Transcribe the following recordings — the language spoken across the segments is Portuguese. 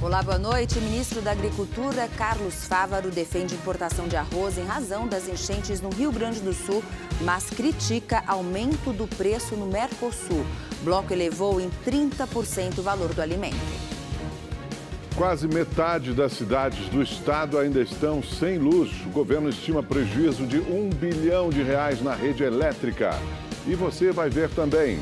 Olá, boa noite. O ministro da Agricultura, Carlos Fávaro, defende importação de arroz em razão das enchentes no Rio Grande do Sul, mas critica aumento do preço no Mercosul. O bloco elevou em 30% o valor do alimento. Quase metade das cidades do estado ainda estão sem luz. O governo estima prejuízo de R$1 bilhão na rede elétrica. E você vai ver também.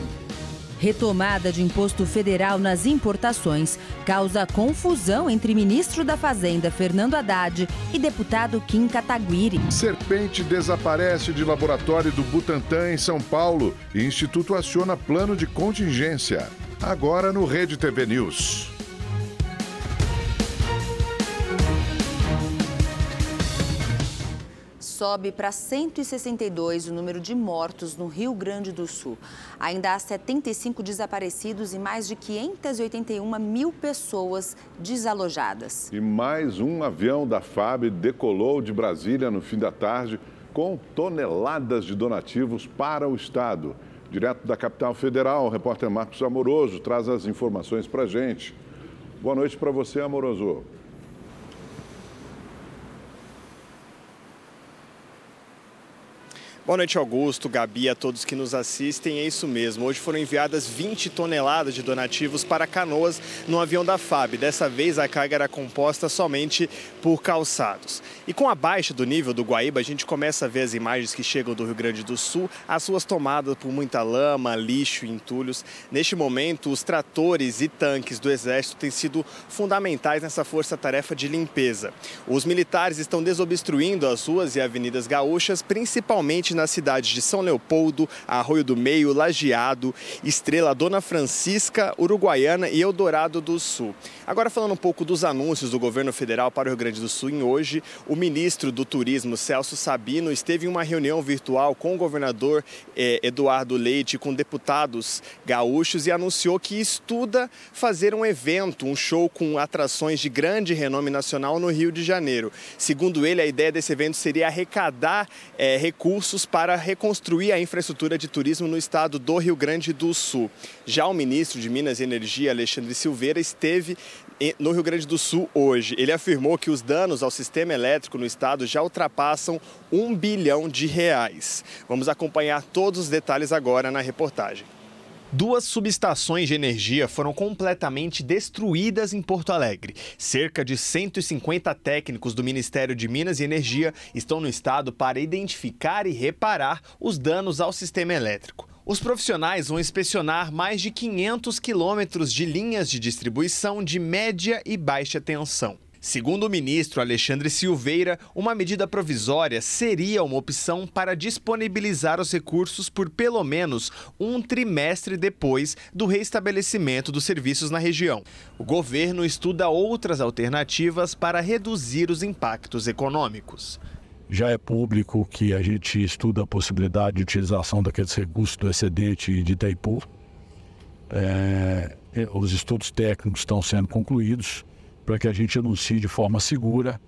Retomada de imposto federal nas importações causa confusão entre ministro da Fazenda, Fernando Haddad, e deputado Kim Kataguiri. Serpente desaparece de laboratório do Butantan em São Paulo e Instituto aciona plano de contingência. Agora no Rede TV News. Sobe para 162 o número de mortos no Rio Grande do Sul. Ainda há 75 desaparecidos e mais de 581 mil pessoas desalojadas. E mais um avião da FAB decolou de Brasília no fim da tarde com toneladas de donativos para o estado. Direto da capital federal, o repórter Marcos Amoroso traz as informações para a gente. Boa noite para você, Amoroso. Boa noite, Augusto, Gabi, a todos que nos assistem. É isso mesmo. Hoje foram enviadas 20 toneladas de donativos para Canoas no avião da FAB. Dessa vez, a carga era composta somente por calçados. E com a baixa do nível do Guaíba, a gente começa a ver as imagens que chegam do Rio Grande do Sul, as ruas tomadas por muita lama, lixo e entulhos. Neste momento, os tratores e tanques do Exército têm sido fundamentais nessa força-tarefa de limpeza. Os militares estão desobstruindo as ruas e avenidas gaúchas, principalmente nas cidades de São Leopoldo, Arroio do Meio, Lajeado, Estrela, Dona Francisca, Uruguaiana e Eldorado do Sul. Agora falando um pouco dos anúncios do governo federal para o Rio Grande do Sul, hoje o ministro do Turismo, Celso Sabino, esteve em uma reunião virtual com o governador Eduardo Leite, com deputados gaúchos e anunciou que estuda fazer um evento, um show com atrações de grande renome nacional no Rio de Janeiro. Segundo ele, a ideia desse evento seria arrecadar recursos para reconstruir a infraestrutura de turismo no estado do Rio Grande do Sul. Já o ministro de Minas e Energia, Alexandre Silveira, esteve no Rio Grande do Sul hoje. Ele afirmou que os danos ao sistema elétrico no estado já ultrapassam R$1 bilhão. Vamos acompanhar todos os detalhes agora na reportagem. 2 subestações de energia foram completamente destruídas em Porto Alegre. Cerca de 150 técnicos do Ministério de Minas e Energia estão no estado para identificar e reparar os danos ao sistema elétrico. Os profissionais vão inspecionar mais de 500 quilômetros de linhas de distribuição de média e baixa tensão. Segundo o ministro Alexandre Silveira, uma medida provisória seria uma opção para disponibilizar os recursos por pelo menos um trimestre depois do restabelecimento dos serviços na região. O governo estuda outras alternativas para reduzir os impactos econômicos. Já é público que a gente estuda a possibilidade de utilização daqueles recursos do excedente de Itaipu. Os estudos técnicos estão sendo concluídos para que a gente anuncie de forma segura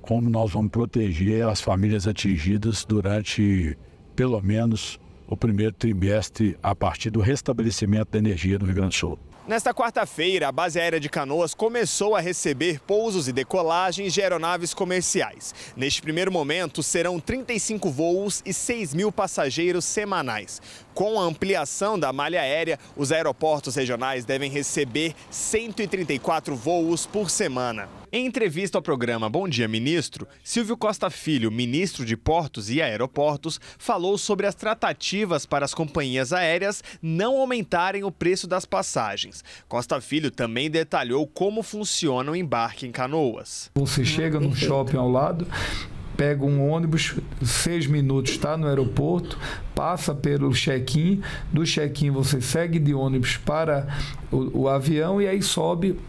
como nós vamos proteger as famílias atingidas durante, pelo menos, o primeiro trimestre a partir do restabelecimento da energia no Rio Grande do Sul. Nesta quarta-feira, a base aérea de Canoas começou a receber pousos e decolagens de aeronaves comerciais. Neste primeiro momento, serão 35 voos e 6 mil passageiros semanais. Com a ampliação da malha aérea, os aeroportos regionais devem receber 134 voos por semana. Em entrevista ao programa Bom Dia Ministro, Silvio Costa Filho, ministro de Portos e Aeroportos, falou sobre as tratativas para as companhias aéreas não aumentarem o preço das passagens. Costa Filho também detalhou como funciona o embarque em Canoas. Você chega num shopping ao lado, pega um ônibus, 6 minutos está no aeroporto, passa pelo check-in, do check-in você segue de ônibus para o avião e aí sobe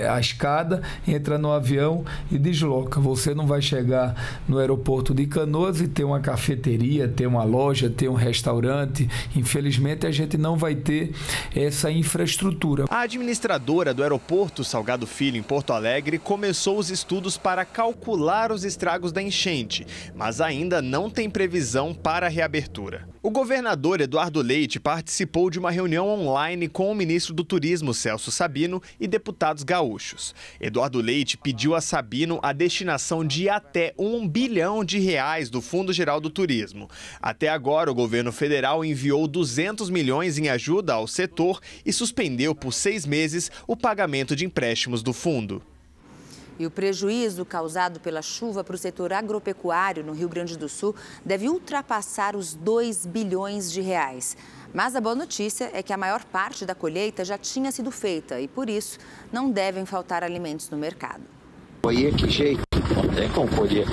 a escada, entra no avião e desloca. Você não vai chegar no aeroporto de Canoas e ter uma cafeteria, ter uma loja, ter um restaurante. Infelizmente, a gente não vai ter essa infraestrutura. A administradora do aeroporto Salgado Filho, em Porto Alegre, começou os estudos para calcular os estragos da enchente, mas ainda não tem previsão para a reabertura. O governador Eduardo Leite participou de uma reunião online com o ministro do Turismo, Celso Sabino, e deputados supermercados gaúchos. Eduardo Leite pediu a Sabino a destinação de até R$1 bilhão do Fundo Geral do Turismo. Até agora, o governo federal enviou 200 milhões em ajuda ao setor e suspendeu por 6 meses o pagamento de empréstimos do fundo. E o prejuízo causado pela chuva para o setor agropecuário no Rio Grande do Sul deve ultrapassar os R$2 bilhões. Mas a boa notícia é que a maior parte da colheita já tinha sido feita e, por isso, não devem faltar alimentos no mercado. Colher que jeito? Não tem como colher.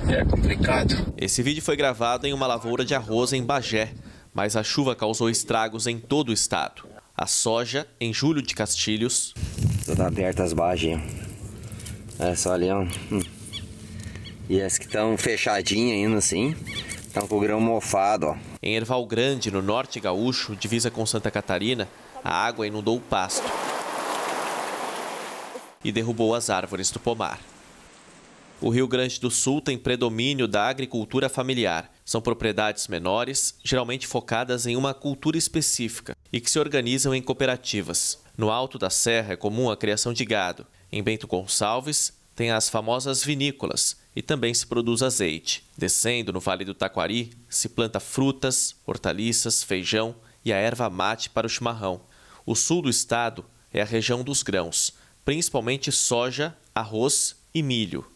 É complicado. Esse vídeo foi gravado em uma lavoura de arroz em Bagé, mas a chuva causou estragos em todo o estado. A soja, em Júlio de Castilhos. Todas abertas as barragens. É só ali, ó. E as que estão fechadinhas ainda assim, estão com o grão mofado, ó. Em Erval Grande, no norte gaúcho, divisa com Santa Catarina, a água inundou o pasto e derrubou as árvores do pomar. O Rio Grande do Sul tem predomínio da agricultura familiar. São propriedades menores, geralmente focadas em uma cultura específica e que se organizam em cooperativas. No alto da serra é comum a criação de gado. Em Bento Gonçalves, tem as famosas vinícolas e também se produz azeite. Descendo no Vale do Taquari, se planta frutas, hortaliças, feijão e a erva mate para o chimarrão. O sul do estado é a região dos grãos, principalmente soja, arroz e milho.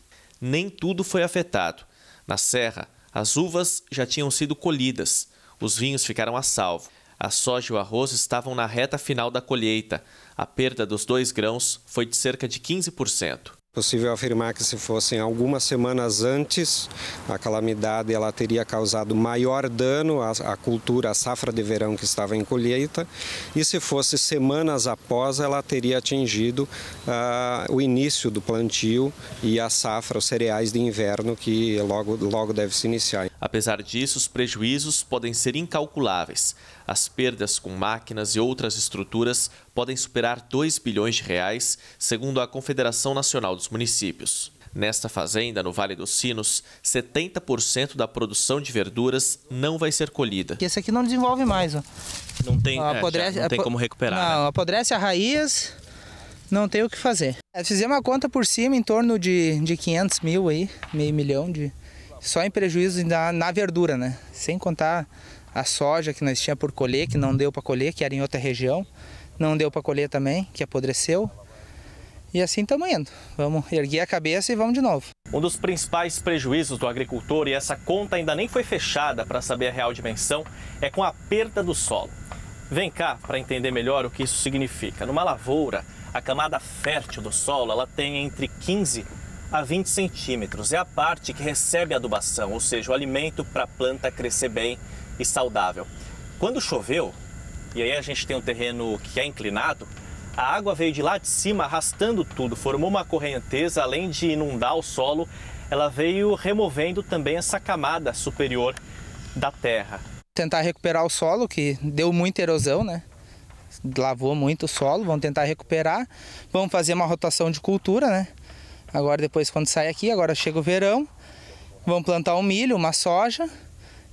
Nem tudo foi afetado. Na serra, as uvas já tinham sido colhidas, os vinhos ficaram a salvo. A soja e o arroz estavam na reta final da colheita. A perda dos 2 grãos foi de cerca de 15%. Possível afirmar que se fossem algumas semanas antes, a calamidade ela teria causado maior dano à cultura, à safra de verão que estava em colheita, e se fosse semanas após, ela teria atingido o início do plantio e a safra, os cereais de inverno, que logo deve se iniciar. Apesar disso, os prejuízos podem ser incalculáveis. As perdas com máquinas e outras estruturas podem superar R$2 bilhões, segundo a Confederação Nacional dos Municípios. Nesta fazenda, no Vale dos Sinos, 70% da produção de verduras não vai ser colhida. Esse aqui não desenvolve mais, ó. Não tem como recuperar. Não, apodrece a raiz, não tem o que fazer. Fizemos uma conta por cima em torno de 500 mil aí, meio milhão só em prejuízo na verdura, né? Sem contar a soja que nós tínhamos por colher, que não deu para colher, que era em outra região. Não deu para colher também, que apodreceu. E assim estamos indo. Vamos erguer a cabeça e vamos de novo. Um dos principais prejuízos do agricultor, e essa conta ainda nem foi fechada para saber a real dimensão, é com a perda do solo. Vem cá para entender melhor o que isso significa. Numa lavoura, a camada fértil do solo ela tem entre 15 a 20 centímetros. É a parte que recebe a adubação, ou seja, o alimento para a planta crescer bem e saudável. Quando choveu, e aí a gente tem um terreno que é inclinado, a água veio de lá de cima arrastando tudo, formou uma correnteza, além de inundar o solo, ela veio removendo também essa camada superior da terra. Tentar recuperar o solo, que deu muita erosão, né? Lavou muito o solo, vamos tentar recuperar, vamos fazer uma rotação de cultura, né? Agora depois quando sai aqui, agora chega o verão, vamos plantar um milho, uma soja,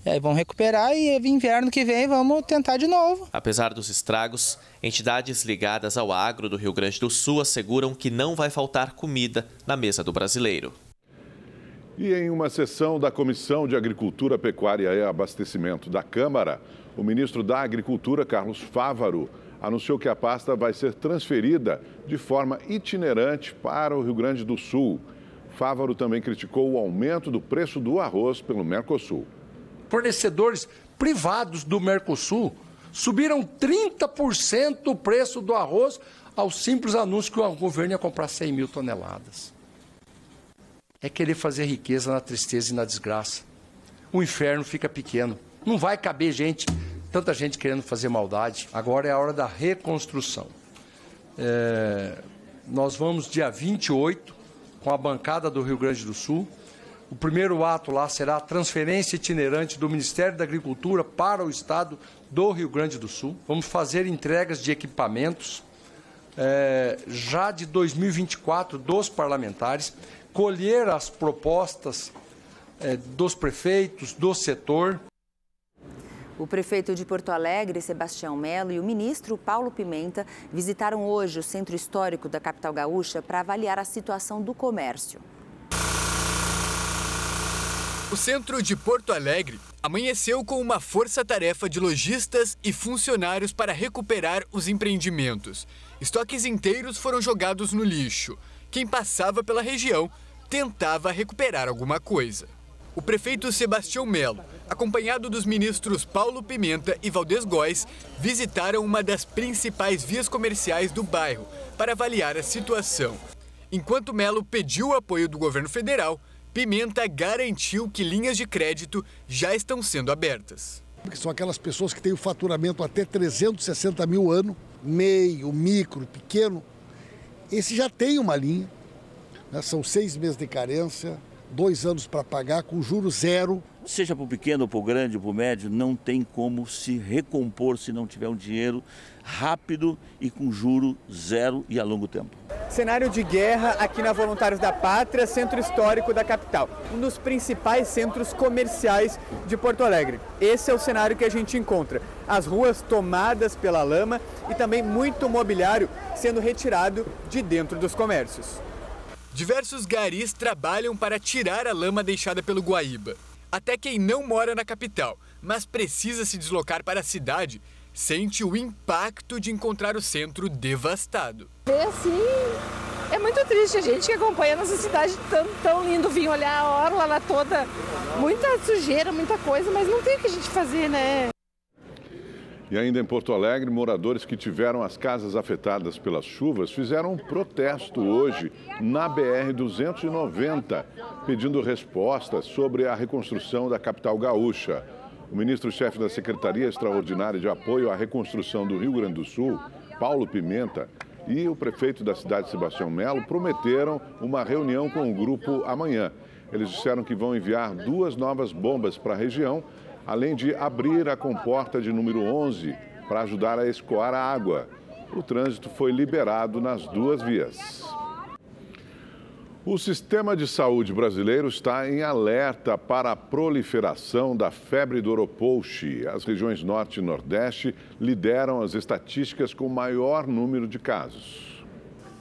e aí vamos recuperar e inverno que vem vamos tentar de novo. Apesar dos estragos, entidades ligadas ao agro do Rio Grande do Sul asseguram que não vai faltar comida na mesa do brasileiro. E em uma sessão da Comissão de Agricultura, Pecuária e Abastecimento da Câmara, o ministro da Agricultura, Carlos Fávaro, anunciou que a pasta vai ser transferida de forma itinerante para o Rio Grande do Sul. Fávaro também criticou o aumento do preço do arroz pelo Mercosul. Fornecedores privados do Mercosul subiram 30% o preço do arroz ao simples anúncio que o governo ia comprar 100 mil toneladas. É querer fazer riqueza na tristeza e na desgraça. O inferno fica pequeno. Não vai caber tanta gente querendo fazer maldade. Agora é a hora da reconstrução. Nós vamos dia 28 com a bancada do Rio Grande do Sul. O primeiro ato lá será a transferência itinerante do Ministério da Agricultura para o estado do Rio Grande do Sul. Vamos fazer entregas de equipamentos já de 2024 dos parlamentares, colher as propostas dos prefeitos, do setor. O prefeito de Porto Alegre, Sebastião Melo, e o ministro Paulo Pimenta visitaram hoje o centro histórico da capital gaúcha para avaliar a situação do comércio. O centro de Porto Alegre amanheceu com uma força-tarefa de lojistas e funcionários para recuperar os empreendimentos. Estoques inteiros foram jogados no lixo. Quem passava pela região tentava recuperar alguma coisa. O prefeito Sebastião Melo, acompanhado dos ministros Paulo Pimenta e Valdez Góes, visitaram uma das principais vias comerciais do bairro para avaliar a situação. Enquanto Melo pediu o apoio do governo federal, Pimenta garantiu que linhas de crédito já estão sendo abertas. Porque são aquelas pessoas que têm o faturamento até 360 mil ano, meio, micro, pequeno. Esse já tem uma linha, né? São 6 meses de carência, 2 anos para pagar com juros zero. Seja para o pequeno, para o grande, para o médio, não tem como se recompor se não tiver um dinheiro rápido e com juro zero e a longo tempo. Cenário de guerra aqui na Voluntários da Pátria, centro histórico da capital, um dos principais centros comerciais de Porto Alegre. Esse é o cenário que a gente encontra. As ruas tomadas pela lama e também muito mobiliário sendo retirado de dentro dos comércios. Diversos garis trabalham para tirar a lama deixada pelo Guaíba. Até quem não mora na capital, mas precisa se deslocar para a cidade, sente o impacto de encontrar o centro devastado. É assim, é muito triste. A gente que acompanha a nossa cidade tão lindo, vir olhar a orla lá toda, muita sujeira, muita coisa, mas não tem o que a gente fazer, né? E ainda em Porto Alegre, moradores que tiveram as casas afetadas pelas chuvas fizeram um protesto hoje na BR-290, pedindo respostas sobre a reconstrução da capital gaúcha. O ministro-chefe da Secretaria Extraordinária de Apoio à Reconstrução do Rio Grande do Sul, Paulo Pimenta, e o prefeito da cidade, Sebastião Melo, prometeram uma reunião com o grupo amanhã. Eles disseram que vão enviar 2 novas bombas para a região, além de abrir a comporta de número 11 para ajudar a escoar a água. O trânsito foi liberado nas 2 vias. O sistema de saúde brasileiro está em alerta para a proliferação da febre do Oropouche. As regiões Norte e Nordeste lideram as estatísticas com maior número de casos.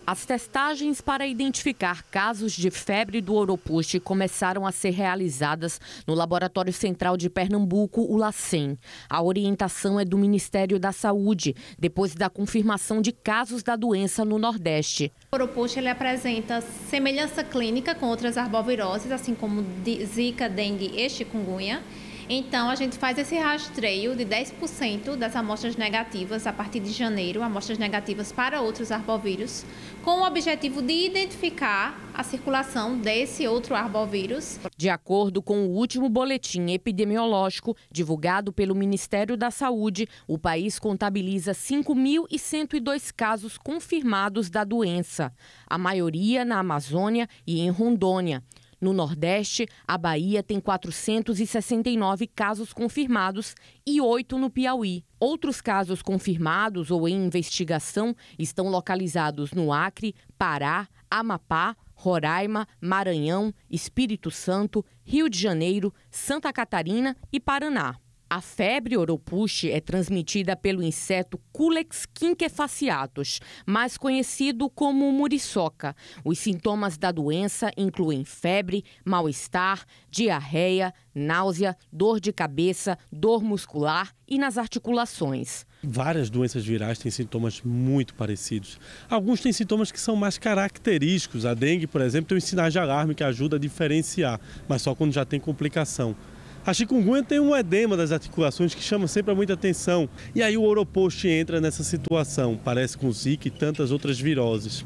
As testagens para identificar casos de febre do Oropouche começaram a ser realizadas no Laboratório Central de Pernambuco, o LACEN. A orientação é do Ministério da Saúde, depois da confirmação de casos da doença no Nordeste. O Oropouche ele apresenta semelhança clínica com outras arboviroses, assim como Zika, dengue e chikungunya. Então, a gente faz esse rastreio de 10% das amostras negativas a partir de janeiro, amostras negativas para outros arbovírus, com o objetivo de identificar a circulação desse outro arbovírus. De acordo com o último boletim epidemiológico divulgado pelo Ministério da Saúde, o país contabiliza 5.102 casos confirmados da doença, a maioria na Amazônia e em Rondônia. No Nordeste, a Bahia tem 469 casos confirmados e 8 no Piauí. Outros casos confirmados ou em investigação estão localizados no Acre, Pará, Amapá, Roraima, Maranhão, Espírito Santo, Rio de Janeiro, Santa Catarina e Paraná. A febre Oropouche é transmitida pelo inseto Culex quinquefaciatus, mais conhecido como muriçoca. Os sintomas da doença incluem febre, mal-estar, diarreia, náusea, dor de cabeça, dor muscular e nas articulações. Várias doenças virais têm sintomas muito parecidos. Alguns têm sintomas que são mais característicos. A dengue, por exemplo, tem um sinal de alarme que ajuda a diferenciar, mas só quando já tem complicação. A chikungunya tem um edema das articulações que chama sempre muita atenção. E aí o Oropouche entra nessa situação, parece com Zika e tantas outras viroses.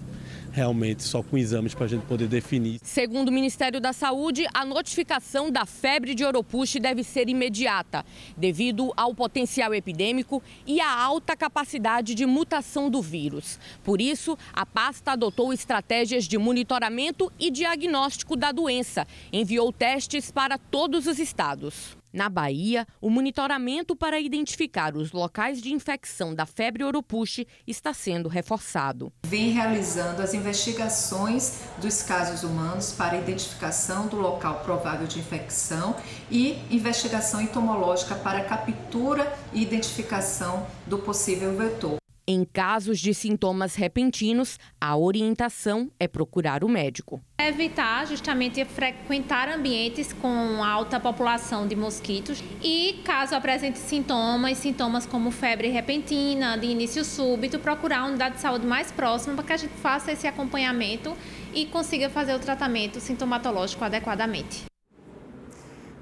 Realmente, só com exames para a gente poder definir. Segundo o Ministério da Saúde, a notificação da febre de Oropouche deve ser imediata, devido ao potencial epidêmico e à alta capacidade de mutação do vírus. Por isso, a pasta adotou estratégias de monitoramento e diagnóstico da doença. Enviou testes para todos os estados. Na Bahia, o monitoramento para identificar os locais de infecção da febre oropusche está sendo reforçado. Vem realizando as investigações dos casos humanos para identificação do local provável de infecção e investigação entomológica para captura e identificação do possível vetor. Em casos de sintomas repentinos, a orientação é procurar o médico. Evitar justamente frequentar ambientes com alta população de mosquitos e, caso apresente sintomas como febre repentina, de início súbito, procurar a unidade de saúde mais próxima para que a gente faça esse acompanhamento e consiga fazer o tratamento sintomatológico adequadamente.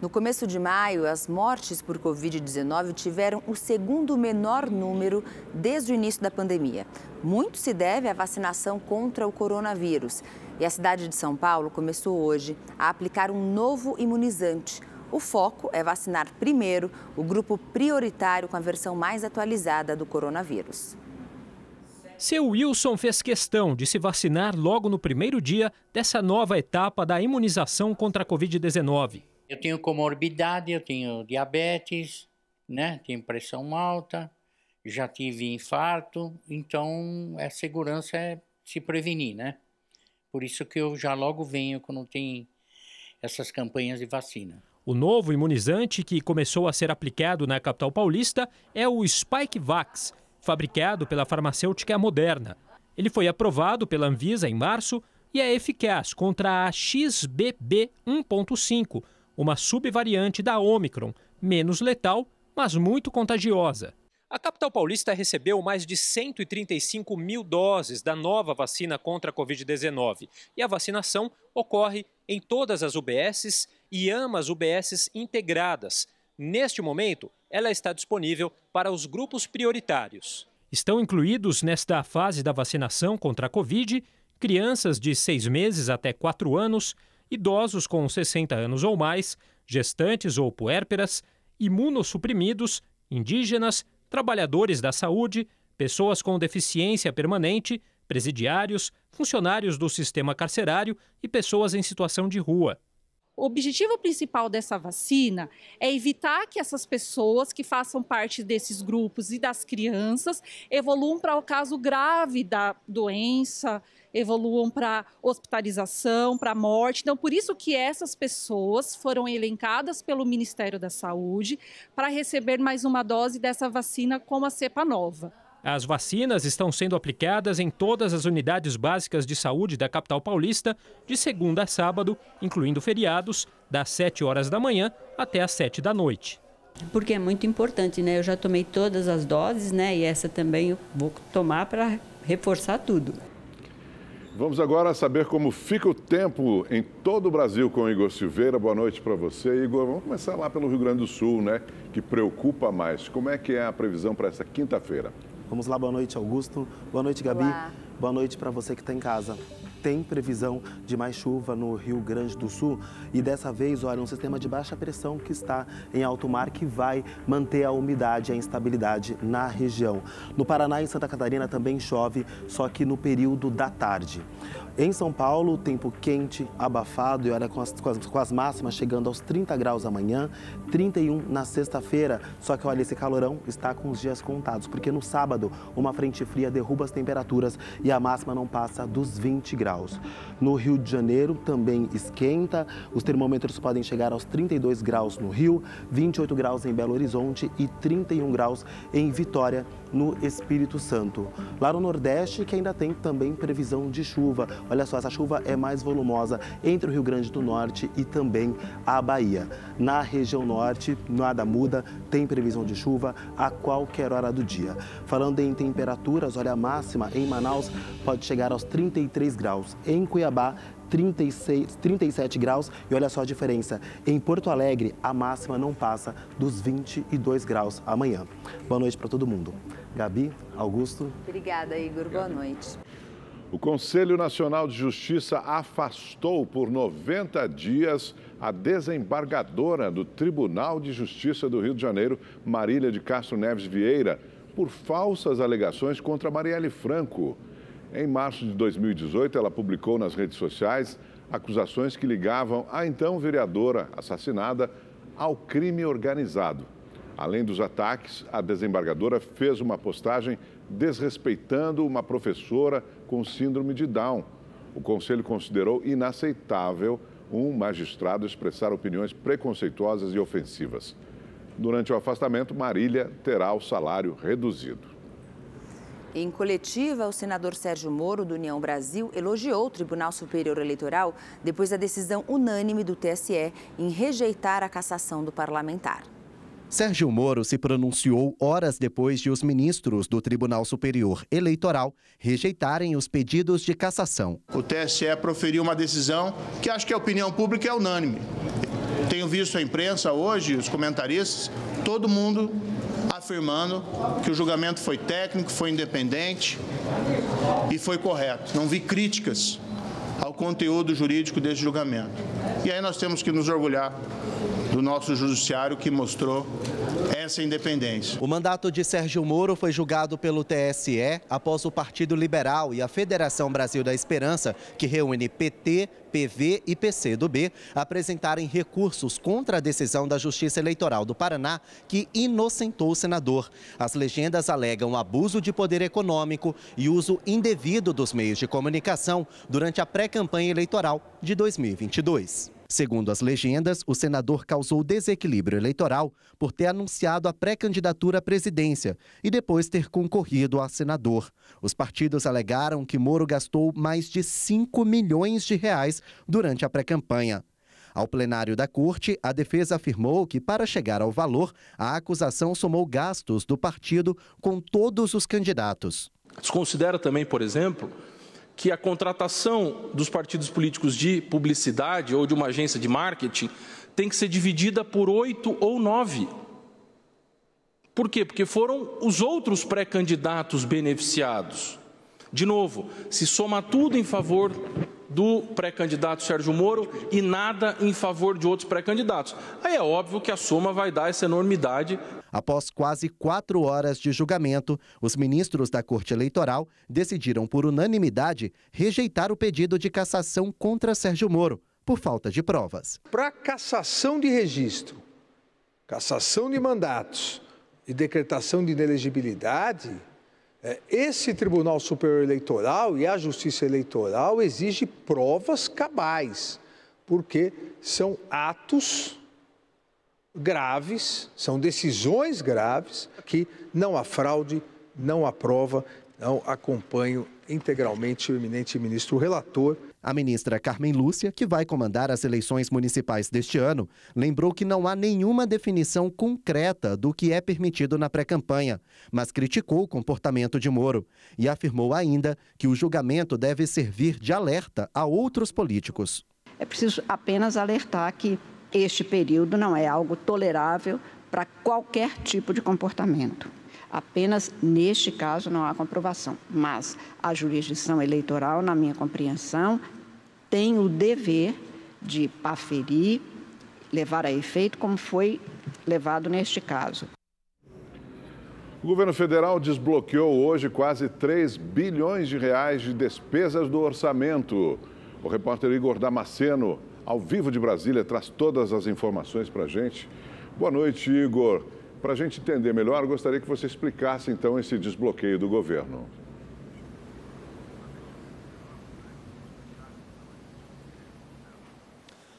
No começo de maio, as mortes por Covid-19 tiveram o segundo menor número desde o início da pandemia. Muito se deve à vacinação contra o coronavírus. E a cidade de São Paulo começou hoje a aplicar um novo imunizante. O foco é vacinar primeiro o grupo prioritário com a versão mais atualizada do coronavírus. Seu Wilson fez questão de se vacinar logo no primeiro dia dessa nova etapa da imunização contra a Covid-19. Eu tenho comorbidade, eu tenho diabetes, né? Tenho pressão alta, já tive infarto, então a segurança é se prevenir, né? Por isso que eu já logo venho quando tem essas campanhas de vacina. O novo imunizante que começou a ser aplicado na capital paulista é o Spikevax, fabricado pela farmacêutica Moderna. Ele foi aprovado pela Anvisa em março e é eficaz contra a XBB 1.5, uma subvariante da Ômicron, menos letal, mas muito contagiosa. A capital paulista recebeu mais de 135 mil doses da nova vacina contra a Covid-19 e a vacinação ocorre em todas as UBSs e AMAs UBSs integradas. Neste momento, ela está disponível para os grupos prioritários. Estão incluídos nesta fase da vacinação contra a Covid crianças de 6 meses até 4 anos, idosos com 60 anos ou mais, gestantes ou puérperas, imunossuprimidos, indígenas, trabalhadores da saúde, pessoas com deficiência permanente, presidiários, funcionários do sistema carcerário e pessoas em situação de rua. O objetivo principal dessa vacina é evitar que essas pessoas que façam parte desses grupos e das crianças evoluam para o caso grave da doença, evoluam para hospitalização, para morte. Então, por isso que essas pessoas foram elencadas pelo Ministério da Saúde para receber mais uma dose dessa vacina com a cepa nova. As vacinas estão sendo aplicadas em todas as unidades básicas de saúde da capital paulista, de segunda a sábado, incluindo feriados, das 7 horas da manhã até as 7 da noite. Porque é muito importante, né? Eu já tomei todas as doses, né? E essa também eu vou tomar para reforçar tudo. Vamos agora saber como fica o tempo em todo o Brasil com o Igor Silveira. Boa noite para você, Igor. Vamos começar lá pelo Rio Grande do Sul, né? Que preocupa mais. Como é que é a previsão para essa quinta-feira? Vamos lá, boa noite, Augusto. Boa noite, Gabi. Olá. Boa noite para você que está em casa. Tem previsão de mais chuva no Rio Grande do Sul e dessa vez, olha, um sistema de baixa pressão que está em alto mar que vai manter a umidade e a instabilidade na região. No Paraná e Santa Catarina também chove, só que no período da tarde. Em São Paulo, tempo quente, abafado e olha com as máximas chegando aos 30 graus amanhã, 31 na sexta-feira. Só que olha, esse calorão está com os dias contados, porque no sábado uma frente fria derruba as temperaturas e a máxima não passa dos 20 graus. No Rio de Janeiro também esquenta, os termômetros podem chegar aos 32 graus no Rio, 28 graus em Belo Horizonte e 31 graus em Vitória, no Espírito Santo. Lá no Nordeste, que ainda tem também previsão de chuva. Olha só, essa chuva é mais volumosa entre o Rio Grande do Norte e também a Bahia. Na região norte, nada muda, tem previsão de chuva a qualquer hora do dia. Falando em temperaturas, olha, a máxima em Manaus pode chegar aos 33 graus. Em Cuiabá, 37 graus e olha só a diferença. Em Porto Alegre, a máxima não passa dos 22 graus amanhã. Boa noite para todo mundo. Gabi, Augusto. Obrigada, Igor. Boa noite. O Conselho Nacional de Justiça afastou por 90 dias a desembargadora do Tribunal de Justiça do Rio de Janeiro, Marília de Castro Neves Vieira, por falsas alegações contra Marielle Franco. Em março de 2018, ela publicou nas redes sociais acusações que ligavam a então vereadora assassinada ao crime organizado. Além dos ataques, a desembargadora fez uma postagem desrespeitando uma professora com síndrome de Down. O Conselho considerou inaceitável um magistrado expressar opiniões preconceituosas e ofensivas. Durante o afastamento, Marília terá o salário reduzido. Em coletiva, o senador Sérgio Moro, do União Brasil, elogiou o Tribunal Superior Eleitoral depois da decisão unânime do TSE em rejeitar a cassação do parlamentar. Sérgio Moro se pronunciou horas depois de os ministros do Tribunal Superior Eleitoral rejeitarem os pedidos de cassação. O TSE proferiu uma decisão que acho que a opinião pública é unânime. Tenho visto a imprensa hoje, os comentaristas, todo mundo afirmando que o julgamento foi técnico, foi independente e foi correto. Não vi críticas ao conteúdo jurídico desse julgamento. E aí nós temos que nos orgulhar do nosso judiciário que mostrou essa independência. O mandato de Sérgio Moro foi julgado pelo TSE após o Partido Liberal e a Federação Brasil da Esperança, que reúne PT, PV e PCdoB, apresentarem recursos contra a decisão da Justiça Eleitoral do Paraná, que inocentou o senador. As legendas alegam abuso de poder econômico e uso indevido dos meios de comunicação durante a pré-campanha eleitoral de 2022. Segundo as legendas, o senador causou desequilíbrio eleitoral por ter anunciado a pré-candidatura à presidência e depois ter concorrido a senador. Os partidos alegaram que Moro gastou mais de 5 milhões de reais durante a pré-campanha. Ao plenário da corte, a defesa afirmou que, para chegar ao valor, a acusação somou gastos do partido com todos os candidatos. Desconsidera também, por exemplo, que a contratação dos partidos políticos de publicidade ou de uma agência de marketing tem que ser dividida por 8 ou 9. Por quê? Porque foram os outros pré-candidatos beneficiados. De novo, se soma tudo em favor do pré-candidato Sérgio Moro e nada em favor de outros pré-candidatos. Aí é óbvio que a soma vai dar essa enormidade. Após quase 4 horas de julgamento, os ministros da Corte Eleitoral decidiram por unanimidade rejeitar o pedido de cassação contra Sérgio Moro, por falta de provas. Para cassação de registro, cassação de mandatos e decretação de inelegibilidade, esse Tribunal Superior Eleitoral e a Justiça Eleitoral exige provas cabais, porque são atos graves, são decisões graves que não há fraude, não há prova. Não acompanho integralmente o eminente ministro relator. A ministra Carmen Lúcia, que vai comandar as eleições municipais deste ano, lembrou que não há nenhuma definição concreta do que é permitido na pré-campanha, mas criticou o comportamento de Moro e afirmou ainda que o julgamento deve servir de alerta a outros políticos. É preciso apenas alertar que este período não é algo tolerável para qualquer tipo de comportamento. Apenas neste caso não há comprovação, mas a jurisdição eleitoral, na minha compreensão, tem o dever de aferir, levar a efeito como foi levado neste caso. O governo federal desbloqueou hoje quase 3 bilhões de reais de despesas do orçamento. O repórter Igor Damasceno, ao vivo de Brasília, traz todas as informações para a gente. Boa noite, Igor. Para a gente entender melhor, gostaria que você explicasse, então, esse desbloqueio do governo.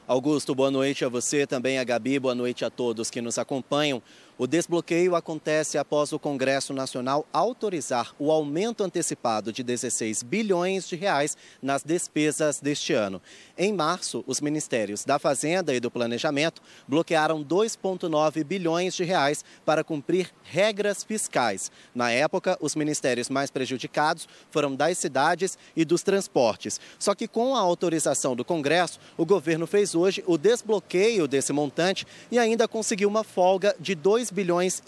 Augusto, boa noite a você, também a Gabi, boa noite a todos que nos acompanham. O desbloqueio acontece após o Congresso Nacional autorizar o aumento antecipado de 16 bilhões de reais nas despesas deste ano. Em março, os ministérios da Fazenda e do Planejamento bloquearam 2,9 bilhões de reais para cumprir regras fiscais. Na época, os ministérios mais prejudicados foram das cidades e dos transportes. Só que com a autorização do Congresso, o governo fez hoje o desbloqueio desse montante e ainda conseguiu uma folga de 2,5 bilhões.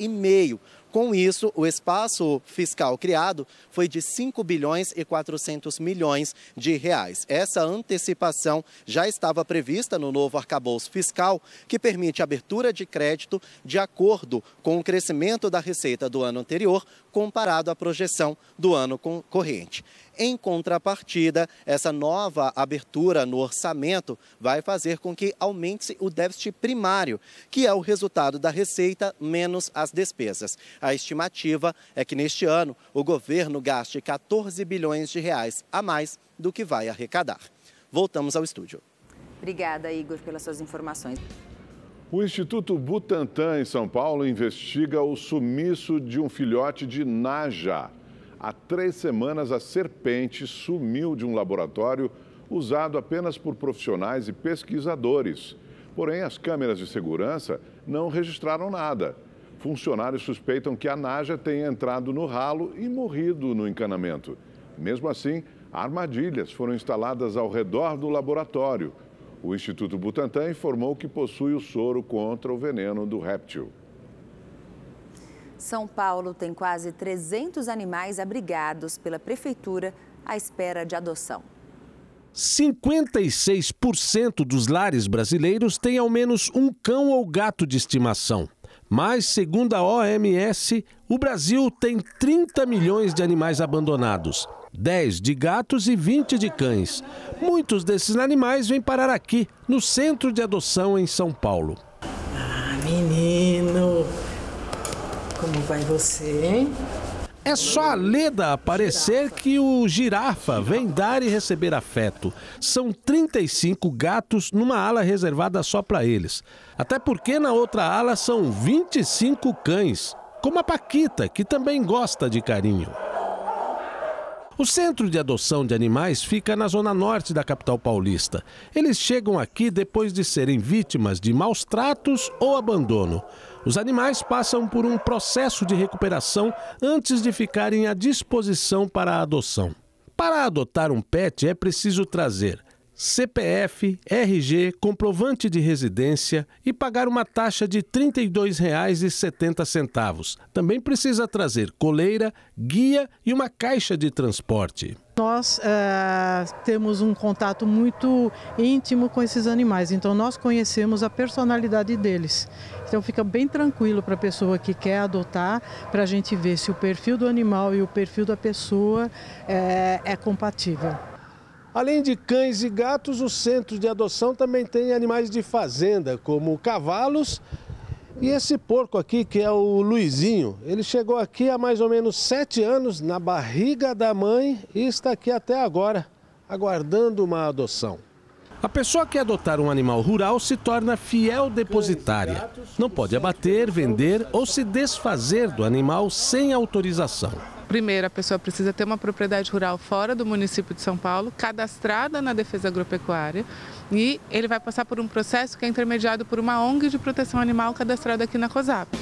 Com isso, o espaço fiscal criado foi de 5 bilhões e 400 milhões de reais. Essa antecipação já estava prevista no novo arcabouço fiscal, que permite abertura de crédito de acordo com o crescimento da receita do ano anterior, comparado à projeção do ano corrente. Em contrapartida, essa nova abertura no orçamento vai fazer com que aumente o déficit primário, que é o resultado da receita menos as despesas. A estimativa é que neste ano o governo gaste 14 bilhões de reais a mais do que vai arrecadar. Voltamos ao estúdio. Obrigada, Igor, pelas suas informações. O Instituto Butantan, em São Paulo, investiga o sumiço de um filhote de naja. Há 3 semanas, a serpente sumiu de um laboratório usado apenas por profissionais e pesquisadores. Porém, as câmeras de segurança não registraram nada. Funcionários suspeitam que a naja tenha entrado no ralo e morrido no encanamento. Mesmo assim, armadilhas foram instaladas ao redor do laboratório. O Instituto Butantan informou que possui o soro contra o veneno do réptil. São Paulo tem quase 300 animais abrigados pela prefeitura à espera de adoção. 56% dos lares brasileiros têm ao menos um cão ou gato de estimação. Mas, segundo a OMS, o Brasil tem 30 milhões de animais abandonados. 10 de gatos e 20 de cães. Muitos desses animais vêm parar aqui, no centro de adoção em São Paulo. Ah, menino, como vai você, hein? É só a Leda aparecer que o girafa vem dar e receber afeto. São 35 gatos numa ala reservada só para eles. Até porque na outra ala são 25 cães, como a Paquita, que também gosta de carinho. O centro de adoção de animais fica na zona norte da capital paulista. Eles chegam aqui depois de serem vítimas de maus tratos ou abandono. Os animais passam por um processo de recuperação antes de ficarem à disposição para a adoção. Para adotar um pet é preciso trazer CPF, RG, comprovante de residência e pagar uma taxa de R$ 32,70. Também precisa trazer coleira, guia e uma caixa de transporte. Nós temos um contato muito íntimo com esses animais, então nós conhecemos a personalidade deles. Então fica bem tranquilo para a pessoa que quer adotar, para a gente ver se o perfil do animal e o perfil da pessoa é compatível. Além de cães e gatos, o centro de adoção também tem animais de fazenda, como cavalos e esse porco aqui, que é o Luizinho. Ele chegou aqui há mais ou menos 7 anos, na barriga da mãe, e está aqui até agora, aguardando uma adoção. A pessoa que adotar um animal rural se torna fiel depositária. Não pode abater, vender ou se desfazer do animal sem autorização. Primeiro, a pessoa precisa ter uma propriedade rural fora do município de São Paulo, cadastrada na Defesa Agropecuária, e ele vai passar por um processo que é intermediado por uma ONG de proteção animal cadastrada aqui na COSAP.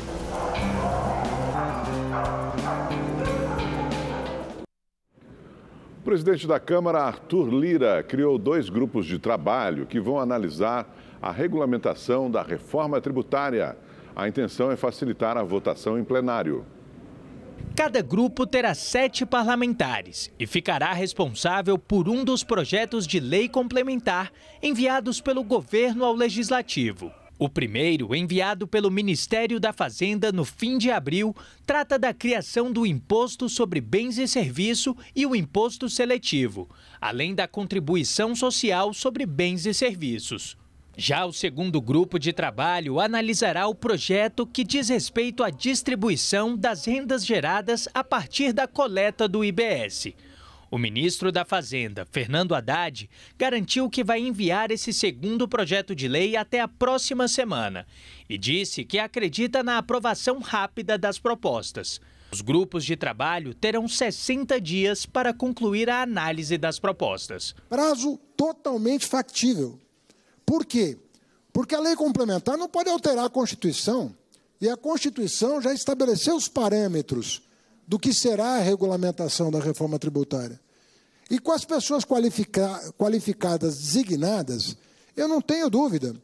O presidente da Câmara, Arthur Lira, criou 2 grupos de trabalho que vão analisar a regulamentação da reforma tributária. A intenção é facilitar a votação em plenário. Cada grupo terá 7 parlamentares e ficará responsável por um dos projetos de lei complementar enviados pelo governo ao Legislativo. O primeiro, enviado pelo Ministério da Fazenda no fim de abril, trata da criação do Imposto sobre Bens e Serviços e o Imposto Seletivo, além da contribuição social sobre bens e serviços. Já o segundo grupo de trabalho analisará o projeto que diz respeito à distribuição das rendas geradas a partir da coleta do IBS. O ministro da Fazenda, Fernando Haddad, garantiu que vai enviar esse segundo projeto de lei até a próxima semana e disse que acredita na aprovação rápida das propostas. Os grupos de trabalho terão 60 dias para concluir a análise das propostas. Prazo totalmente factível. Por quê? Porque a lei complementar não pode alterar a Constituição, e a Constituição já estabeleceu os parâmetros do que será a regulamentação da reforma tributária. E com as pessoas qualificadas designadas, eu não tenho dúvida,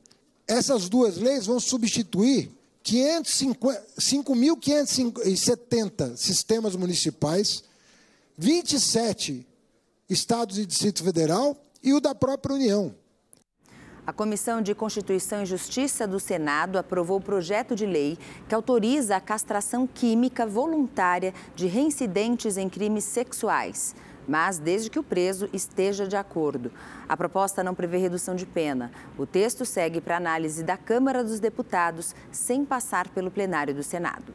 essas 2 leis vão substituir 5.570 sistemas municipais, 27 estados e Distrito Federal e o da própria União. A Comissão de Constituição e Justiça do Senado aprovou o projeto de lei que autoriza a castração química voluntária de reincidentes em crimes sexuais. mas desde que o preso esteja de acordo. A proposta não prevê redução de pena. O texto segue para análise da Câmara dos Deputados, sem passar pelo plenário do Senado.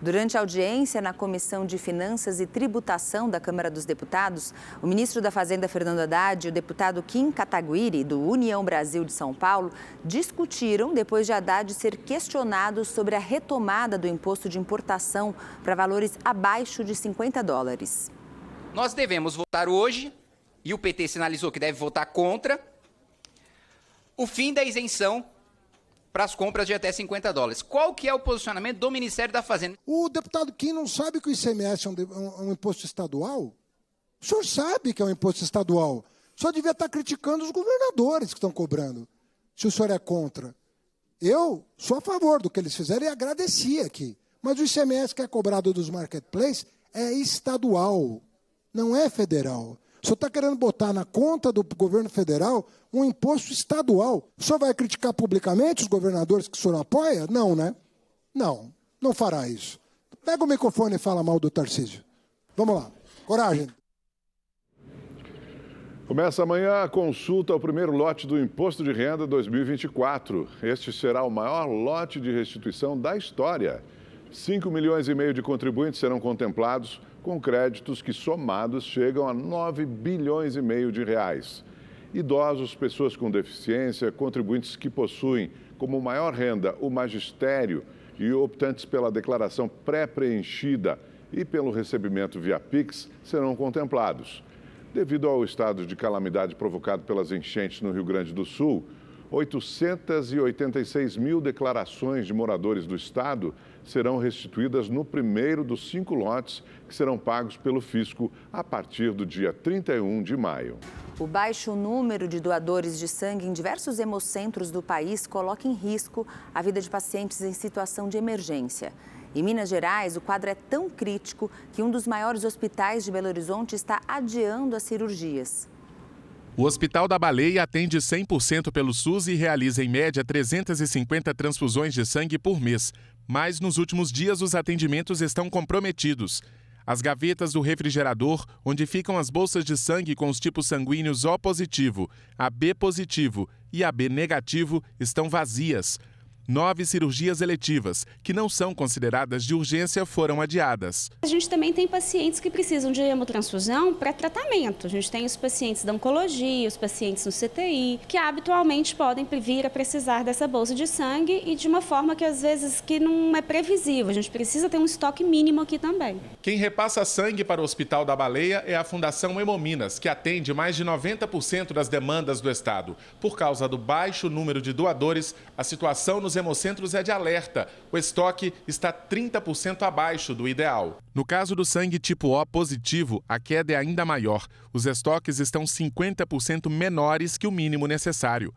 Durante a audiência na Comissão de Finanças e Tributação da Câmara dos Deputados, o ministro da Fazenda, Fernando Haddad, e o deputado Kim Kataguiri, do União Brasil de São Paulo, discutiram depois de Haddad ser questionado sobre a retomada do imposto de importação para valores abaixo de $50. Nós devemos votar hoje, e o PT sinalizou que deve votar contra, o fim da isenção para as compras de até $50. Qual que é o posicionamento do Ministério da Fazenda? O deputado Kim não sabe que o ICMS é um imposto estadual? O senhor sabe que é um imposto estadual. Só devia estar criticando os governadores que estão cobrando, se o senhor é contra. Eu sou a favor do que eles fizeram e agradeci aqui. Mas o ICMS que é cobrado dos marketplaces é estadual, não é federal. O senhor está querendo botar na conta do governo federal um imposto estadual. O senhor vai criticar publicamente os governadores que o senhor apoia? Não, né? Não, não fará isso. Pega o microfone e fala mal do Tarcísio. Vamos lá, coragem. Começa amanhã a consulta ao primeiro lote do Imposto de Renda 2024. Este será o maior lote de restituição da história. 5,5 milhões de contribuintes serão contemplados com créditos que somados chegam a 9,5 bilhões de reais. Idosos, pessoas com deficiência, contribuintes que possuem como maior renda o magistério e optantes pela declaração pré-preenchida e pelo recebimento via Pix serão contemplados. Devido ao estado de calamidade provocado pelas enchentes no Rio Grande do Sul, 886 mil declarações de moradores do estado serão restituídas no primeiro dos 5 lotes que serão pagos pelo fisco a partir do dia 31 de maio. O baixo número de doadores de sangue em diversos hemocentros do país coloca em risco a vida de pacientes em situação de emergência. Em Minas Gerais, o quadro é tão crítico que um dos maiores hospitais de Belo Horizonte está adiando as cirurgias. O Hospital da Baleia atende 100% pelo SUS e realiza em média 350 transfusões de sangue por mês. Mas nos últimos dias os atendimentos estão comprometidos. As gavetas do refrigerador, onde ficam as bolsas de sangue com os tipos sanguíneos O positivo, AB positivo e AB negativo, estão vazias. 9 cirurgias eletivas, que não são consideradas de urgência, foram adiadas. A gente também tem pacientes que precisam de hemotransfusão para tratamento. A gente tem os pacientes da oncologia, os pacientes no CTI, que habitualmente podem vir a precisar dessa bolsa de sangue e de uma forma que às vezes que não é previsível. A gente precisa ter um estoque mínimo aqui também. Quem repassa sangue para o Hospital da Baleia é a Fundação Hemominas, que atende mais de 90% das demandas do estado. Por causa do baixo número de doadores, a situação nos hemocentros é de alerta. O estoque está 30% abaixo do ideal. No caso do sangue tipo O positivo, a queda é ainda maior. Os estoques estão 50% menores que o mínimo necessário.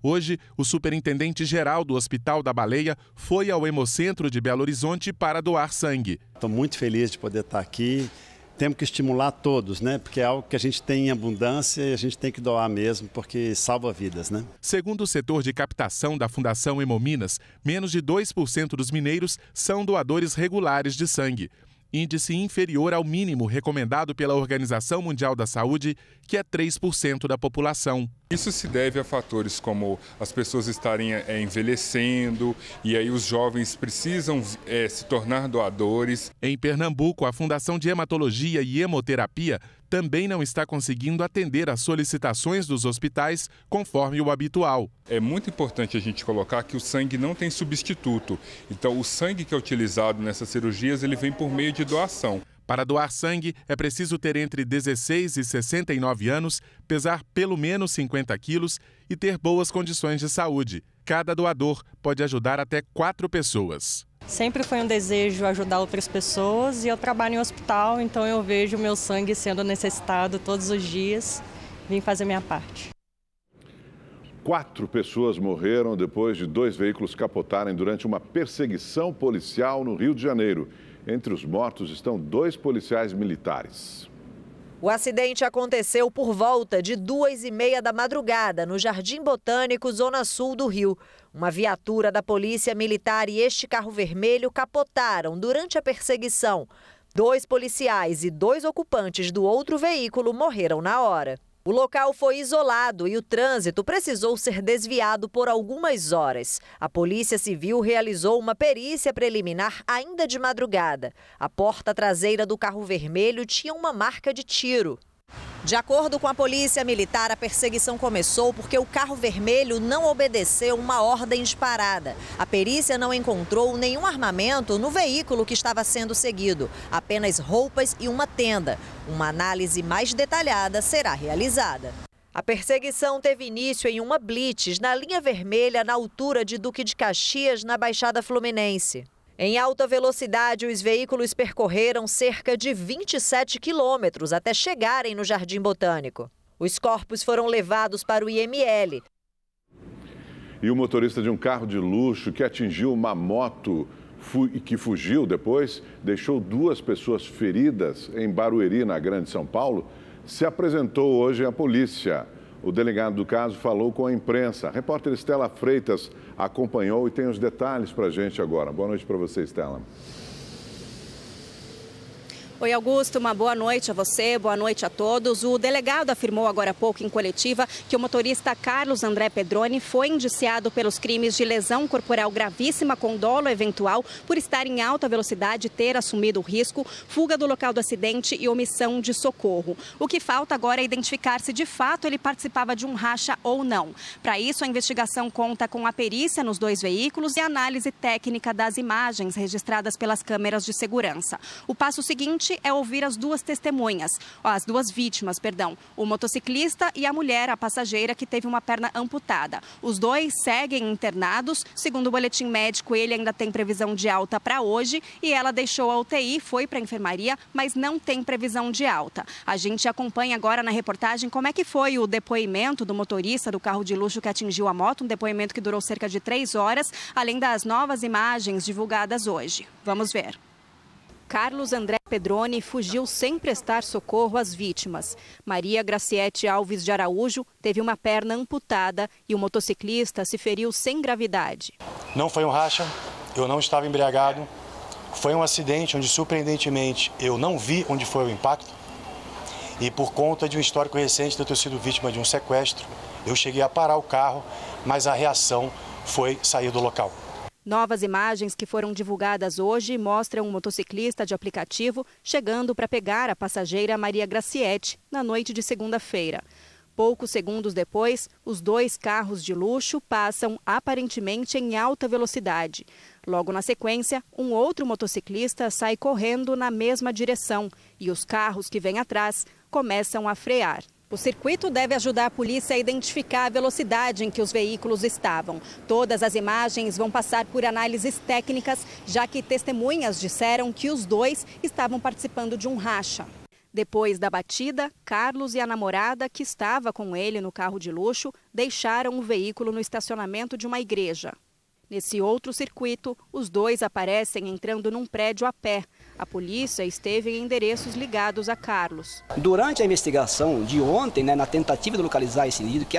Hoje, o superintendente-geral do Hospital da Baleia foi ao Hemocentro de Belo Horizonte para doar sangue. Estou muito feliz de poder estar aqui. Temos que estimular todos, né? Porque é algo que a gente tem em abundância e a gente tem que doar mesmo, porque salva vidas, né? Segundo o setor de captação da Fundação Hemominas, menos de 2% dos mineiros são doadores regulares de sangue. Índice inferior ao mínimo recomendado pela Organização Mundial da Saúde, que é 3% da população. Isso se deve a fatores como as pessoas estarem envelhecendo e aí os jovens precisam se tornar doadores. Em Pernambuco, a Fundação de Hematologia e Hemoterapia também não está conseguindo atender às solicitações dos hospitais conforme o habitual. É muito importante a gente colocar que o sangue não tem substituto. Então, o sangue que é utilizado nessas cirurgias, ele vem por meio de doação. Para doar sangue, é preciso ter entre 16 e 69 anos, pesar pelo menos 50 quilos e ter boas condições de saúde. Cada doador pode ajudar até 4 pessoas. Sempre foi um desejo ajudar outras pessoas e eu trabalho em hospital, então eu vejo o meu sangue sendo necessitado todos os dias. Vim fazer minha parte. 4 pessoas morreram depois de 2 veículos capotarem durante uma perseguição policial no Rio de Janeiro. Entre os mortos estão 2 policiais militares. O acidente aconteceu por volta de 2h30 da madrugada, no Jardim Botânico, zona sul do Rio. Uma viatura da Polícia Militar e este carro vermelho capotaram durante a perseguição. 2 policiais e 2 ocupantes do outro veículo morreram na hora. O local foi isolado e o trânsito precisou ser desviado por algumas horas. A Polícia Civil realizou uma perícia preliminar ainda de madrugada. A porta traseira do carro vermelho tinha uma marca de tiro. De acordo com a Polícia Militar, a perseguição começou porque o carro vermelho não obedeceu uma ordem de parada. A perícia não encontrou nenhum armamento no veículo que estava sendo seguido, apenas roupas e uma tenda. Uma análise mais detalhada será realizada. A perseguição teve início em uma blitz na linha vermelha na altura de Duque de Caxias, na Baixada Fluminense. Em alta velocidade, os veículos percorreram cerca de 27 quilômetros até chegarem no Jardim Botânico. Os corpos foram levados para o IML. E o motorista de um carro de luxo que atingiu uma moto e que fugiu depois, deixou 2 pessoas feridas em Barueri, na Grande São Paulo, se apresentou hoje à polícia. O delegado do caso falou com a imprensa. A repórter Estela Freitas acompanhou e tem os detalhes para a gente agora. Boa noite para você, Estela. Oi, Augusto, uma boa noite a você, boa noite a todos. O delegado afirmou agora há pouco em coletiva que o motorista Carlos André Pedroni foi indiciado pelos crimes de lesão corporal gravíssima com dolo eventual por estar em alta velocidade, ter assumido o risco, fuga do local do acidente e omissão de socorro. O que falta agora é identificar se de fato ele participava de um racha ou não. Para isso, a investigação conta com a perícia nos 2 veículos e a análise técnica das imagens registradas pelas câmeras de segurança. O passo seguinte é ouvir as 2 testemunhas, as 2 vítimas, o motociclista e a mulher, a passageira, que teve uma perna amputada. Os 2 seguem internados. Segundo o boletim médico, ele ainda tem previsão de alta para hoje e ela deixou a UTI, foi para a enfermaria, mas não tem previsão de alta. A gente acompanha agora na reportagem como é que foi o depoimento do motorista do carro de luxo que atingiu a moto, um depoimento que durou cerca de 3 horas, além das novas imagens divulgadas hoje. Vamos ver. Carlos André Pedroni fugiu sem prestar socorro às vítimas. Maria Graciete Alves de Araújo teve uma perna amputada e o motociclista se feriu sem gravidade. Não foi um racha, eu não estava embriagado. Foi um acidente onde, surpreendentemente, eu não vi onde foi o impacto. E por conta de um histórico recente de eu ter sido vítima de um sequestro, eu cheguei a parar o carro, mas a reação foi sair do local. Novas imagens que foram divulgadas hoje mostram um motociclista de aplicativo chegando para pegar a passageira Maria Graciete na noite de segunda-feira. Poucos segundos depois, os 2 carros de luxo passam aparentemente em alta velocidade. Logo na sequência, um outro motociclista sai correndo na mesma direção e os carros que vêm atrás começam a frear. O circuito deve ajudar a polícia a identificar a velocidade em que os veículos estavam. Todas as imagens vão passar por análises técnicas, já que testemunhas disseram que os 2 estavam participando de um racha. Depois da batida, Carlos e a namorada, que estava com ele no carro de luxo, deixaram o veículo no estacionamento de uma igreja. Nesse outro circuito, os 2 aparecem entrando num prédio a pé. A polícia esteve em endereços ligados a Carlos. Durante a investigação de ontem, na tentativa de localizar esse indivíduo que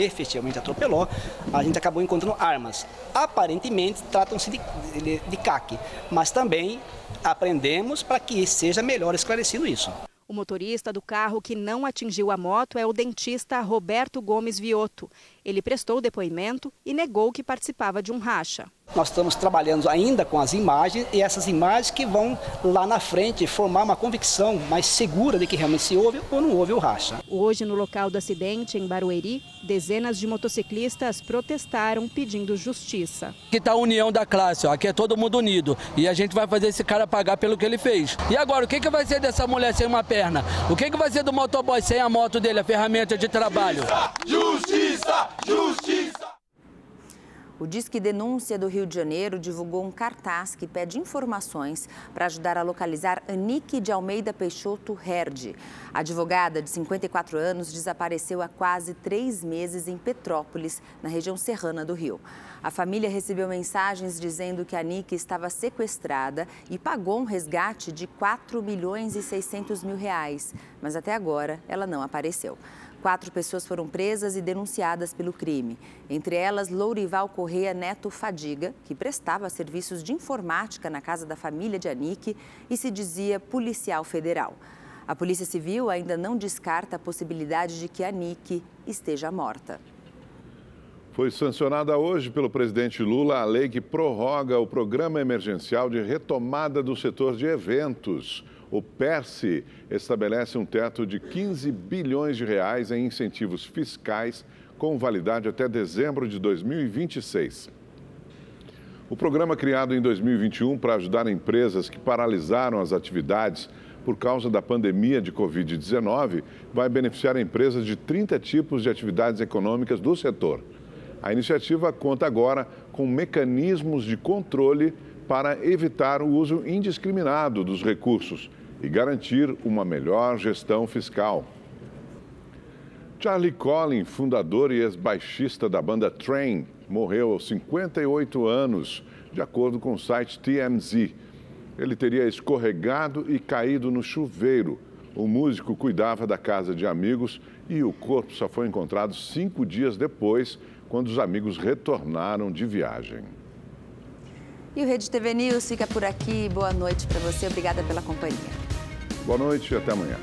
efetivamente atropelou, a gente acabou encontrando armas. Aparentemente, tratam-se de CAC, mas também aprendemos para que seja melhor esclarecido isso. O motorista do carro que não atingiu a moto é o dentista Roberto Gomes Viotto. Ele prestou depoimento e negou que participava de um racha. Nós estamos trabalhando ainda com as imagens e essas imagens que vão lá na frente formar uma convicção mais segura de que realmente se houve ou não houve o racha. Hoje, no local do acidente, em Barueri, dezenas de motociclistas protestaram pedindo justiça. Aqui está a união da classe, aqui é todo mundo unido e a gente vai fazer esse cara pagar pelo que ele fez. E agora, o que vai ser dessa mulher sem uma perna? O que vai ser do motoboy sem a moto dele, a ferramenta de trabalho? Justiça! Justiça! O Disque Denúncia do Rio de Janeiro divulgou um cartaz que pede informações para ajudar a localizar Anique de Almeida Peixoto Herd. A advogada de 54 anos desapareceu há quase 3 meses em Petrópolis, na região serrana do Rio. A família recebeu mensagens dizendo que Anique estava sequestrada e pagou um resgate de R$ 4.600.000, mas até agora ela não apareceu. 4 pessoas foram presas e denunciadas pelo crime. Entre elas, Lourival Correia Neto Fadiga, que prestava serviços de informática na casa da família de Anique e se dizia policial federal. A Polícia Civil ainda não descarta a possibilidade de que Anique esteja morta. Foi sancionada hoje pelo presidente Lula a lei que prorroga o Programa Emergencial de Retomada do Setor de Eventos. O PERSE estabelece um teto de 15 bilhões de reais em incentivos fiscais com validade até dezembro de 2026. O programa, criado em 2021 para ajudar empresas que paralisaram as atividades por causa da pandemia de Covid-19, vai beneficiar empresas de 30 tipos de atividades econômicas do setor. A iniciativa conta agora com mecanismos de controle para evitar o uso indiscriminado dos recursos e garantir uma melhor gestão fiscal. Charlie Collin, fundador e ex-baixista da banda Train, morreu aos 58 anos, de acordo com o site TMZ. Ele teria escorregado e caído no chuveiro. O músico cuidava da casa de amigos e o corpo só foi encontrado 5 dias depois, quando os amigos retornaram de viagem. E o Rede TV News fica por aqui. Boa noite para você. Obrigada pela companhia. Boa noite e até amanhã.